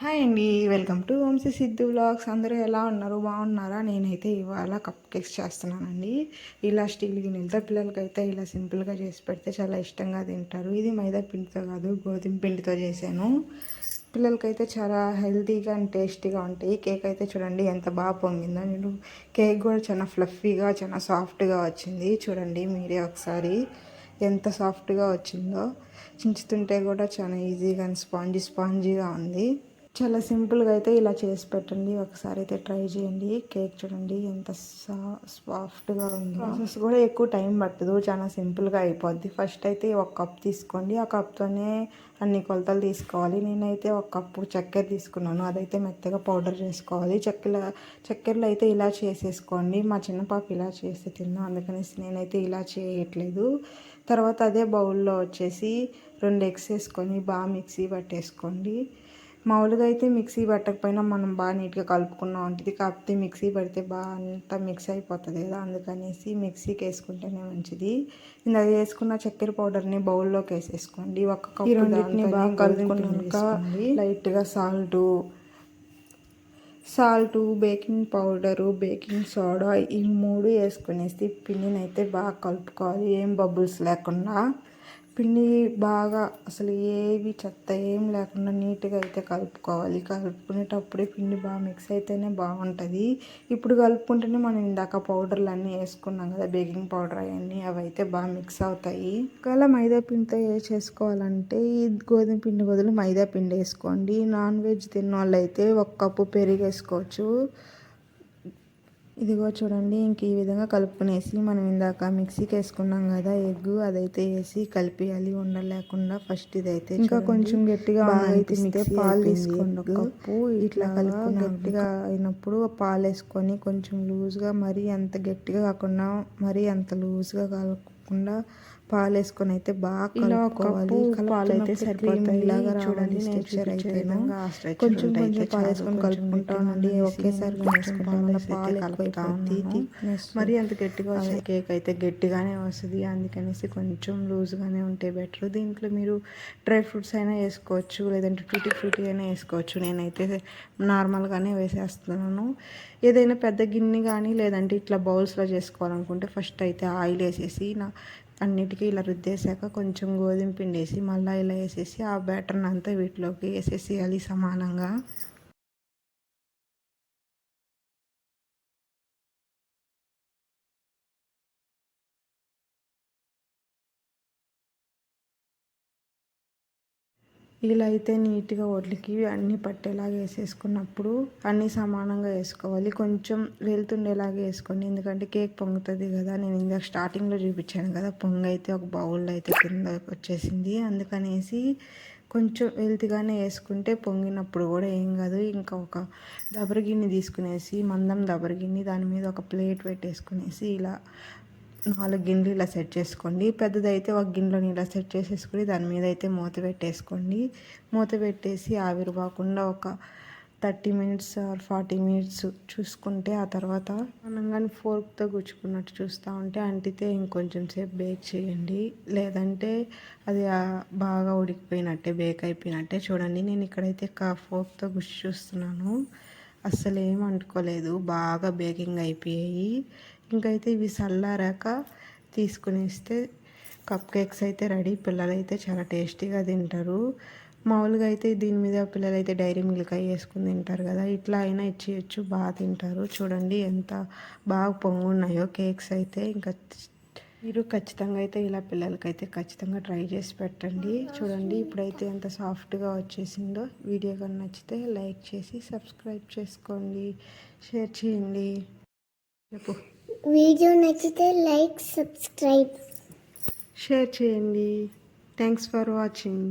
Hi అండి, welcome to Vamshi Siddhu vlogs. అందరూ ఎలా ఉన్నారు? బాగున్నారా? నేనైతే ఇవాళ కప్ కేక్స్ చేస్తున్నానండి. ఇలా స్టీల్ గిన్నెలతో పిల్లలకైతే ఇలా సింపుల్గా చేసి పెడితే చాలా ఇష్టంగా తింటారు. ఇది మైదా పిండితో కాదు, గోధుమ పిండితో చేశాను. పిల్లలకైతే చాలా హెల్తీగా అండ్ టేస్టీగా ఉంటాయి. కేక్ అయితే చూడండి ఎంత బాగా పొంగిందో. నేను కేక్ కూడా చాలా ఫ్లఫీగా, చాలా సాఫ్ట్గా వచ్చింది. చూడండి మీరే ఒకసారి ఎంత సాఫ్ట్గా వచ్చిందో. చించుతుంటే కూడా చాలా ఈజీగా అండ్ స్పాంజీగా ఉంది. చాలా సింపుల్గా అయితే ఇలా చేసి పెట్టండి. ఒకసారి అయితే ట్రై చేయండి. కేక్ చూడండి ఎంత సాఫ్ట్గా ఉంది. ప్రాసెస్ కూడా ఎక్కువ టైం పట్టదు, చాలా సింపుల్గా అయిపోద్ది. ఫస్ట్ అయితే ఒక కప్ తీసుకోండి. ఆ కప్తోనే అన్ని కొలతలు తీసుకోవాలి. నేనైతే ఒక కప్పు చక్కెర తీసుకున్నాను. అదైతే మెత్తగా పౌడర్ చేసుకోవాలి. చక్కెరలో అయితే ఇలా చేసేసుకోండి. మా చిన్న పాప ఇలా చేసి తిన్నా, అందుకనేసి నేనైతే ఇలా చేయట్లేదు. తర్వాత అదే బౌల్లో వచ్చేసి 2 ఎగ్స్ వేసుకొని బాగా మిక్సీ పట్టేసుకోండి. మామూలుగా అయితే మిక్సీ పట్టకపోయినా మనం బాగా నీట్గా కలుపుకున్నాం ఉంటుంది. కాకపోతే మిక్సీ పడితే బాగా అంతా మిక్స్ అయిపోతుంది కదా, అందుకనేసి మిక్సీకి వేసుకుంటేనే మంచిది. ఇందాక వేసుకున్న చక్కెర పౌడర్ని బౌల్లోకి వేసేసుకోండి. ఒక కప్పు రెండింటిని బాగా కలుపుకున్నాక లైట్గా salt, baking powder, baking soda ఈ 3 వేసుకునేసి పిండిని అయితే బాగా కలుపుకోవాలి. ఏం బబుల్స్ లేకుండా పిండి బాగా అసలు ఏవి చెత్త ఏం లేకుండా నీట్గా అయితే కలుపుకోవాలి. కలుపుకునేటప్పుడే పిండి బాగా మిక్స్ అయితేనే బాగుంటుంది. ఇప్పుడు కలుపుకుంటేనే మనం ఇందాక పౌడర్లు అన్నీ వేసుకున్నాం కదా, బేకింగ్ పౌడర్ అవన్నీ, అవి అయితే బాగా మిక్స్ అవుతాయి. ఒకవేళ మైదా పిండితో చేసుకోవాలంటే ఈ గోధుమ పిండి బదులు మైదా పిండి వేసుకోండి. నాన్ వెజ్ తిన్న వాళ్ళు అయితే 1 కప్పు పెరుగు వేసుకోవచ్చు. ఇదిగో చూడండి, ఇంక ఈ విధంగా కలుపుకునేసి మనం ఇందాక మిక్సీకి వేసుకున్నాం కదా ఎగ్, అదైతే వేసి కలిపేయాలి ఉండలేకుండా. ఫస్ట్ ఇదైతే ఇంకా కొంచెం గట్టిగా అనిపిస్తే పాలు తీసుకోండి. 1 కప్పు ఇట్లా కలుపుకుని గట్టిగా అయినప్పుడు పాలు వేసుకొని కొంచెం లూజ్గా, మరీ అంత గట్టిగా కాకుండా మరీ అంత లూజ్గా కలపకుండా పాలు వేసుకొని అయితే బాగా కలుపుకోవాలి. పాలు అయితే సరిపోతాయి. ఇలాగా చూడండి, స్ట్రక్చర్ అయితే కొంచెం పాలు వేసుకొని కలుపుకుంటా ఉండి ఒకేసారి పాలు కలుపుతా ఉన్నాను. మరి అంత గట్టిగా వచ్చిన కేక్ అయితే గట్టిగానే వస్తుంది, అందుకనేసి కొంచెం లూజ్గానే ఉంటే బెటర్. దీంట్లో మీరు డ్రై ఫ్రూట్స్ అయినా వేసుకోవచ్చు, లేదంటే టూటీ ఫ్రూటీ అయినా వేసుకోవచ్చు. నేనైతే నార్మల్గానే వేసేస్తున్నాను. ఏదైనా పెద్ద గిన్నె కానీ లేదంటే ఇట్లా బౌల్స్లో చేసుకోవాలనుకుంటే ఫస్ట్ అయితే ఆయిల్ వేసేసి అన్నిటికీ ఇలా రుద్దేశాక కొంచెం గోధుమ పిండి వేసి మళ్ళీ ఇలా వేసేసి ఆ బ్యాటర్ని అంతా వీటిలోకి వేసేసేయాలి సమానంగా. ఇలా అయితే నీట్గా వడ్లకి అన్నీ పట్టేలాగా వేసేసుకున్నప్పుడు అన్నీ సమానంగా వేసుకోవాలి. కొంచెం వెళ్తుండేలాగా వేసుకోండి, ఎందుకంటే కేక్ పొంగుతుంది కదా. నేను ఇందాక స్టార్టింగ్లో చూపించాను కదా, పొంగు అయితే ఒక బౌల్లో అయితే కింద వచ్చేసింది. అందుకనేసి కొంచెం వెల్తిగానే వేసుకుంటే పొంగినప్పుడు కూడా ఏం కాదు. ఇంకా ఒక దబర గిన్నె తీసుకునేసి, మందం దబర గిన్నె, దాని మీద ఒక ప్లేట్ పెట్టేసుకునేసి ఇలా 4 గిన్నెలు ఇలా సెట్ చేసుకోండి. పెద్దదైతే ఒక గిన్నెలో ఇలా సెట్ చేసేసుకుని దాని మీద అయితే మూత పెట్టేసుకోండి. మూత పెట్టేసి ఆవిరి పోకుండా ఒక 30 మినిట్స్ ఆర్ 40 మినిట్స్ చూసుకుంటే, ఆ తర్వాత మనం కానీ ఫోర్క్తో గుచ్చుకున్నట్టు చూస్తూ ఉంటే అంటితే ఇంకొంచెం సేపు బేక్ చేయండి. లేదంటే అది బాగా ఉడికిపోయినట్టే, బేక్ అయిపోయినట్టే. చూడండి, నేను ఇక్కడైతే ఫోర్క్తో గుచ్చి చూస్తున్నాను, అస్సలు ఏం అంటుకోలేదు, బాగా బేకింగ్ అయిపోయాయి. ఇంకైతే ఇవి చల్లారాక తీసుకునేస్తే కప్ కేక్స్ అయితే రెడీ. పిల్లలైతే చాలా టేస్టీగా తింటారు. మామూలుగా అయితే దీని మీద పిల్లలైతే డైరీ మిల్క్ అవి వేసుకుని తింటారు కదా, ఇట్లా అయినా ఇచ్చేయచ్చు, బాగా తింటారు. చూడండి ఎంత బాగా పొంగున్నాయో కేక్స్ అయితే. ఇంకా మీరు ఖచ్చితంగా అయితే ఇలా పిల్లలకైతే ఖచ్చితంగా ట్రై చేసి పెట్టండి. చూడండి ఇప్పుడైతే ఎంత సాఫ్ట్గా వచ్చేసిందో. వీడియో కానీ నచ్చితే లైక్ చేసి సబ్స్క్రైబ్ చేసుకోండి, షేర్ చేయండి. చెప్పు. వీడియో నచ్చితే లైక్, సబ్స్క్రైబ్, షేర్ చేయండి. Thanks for watching.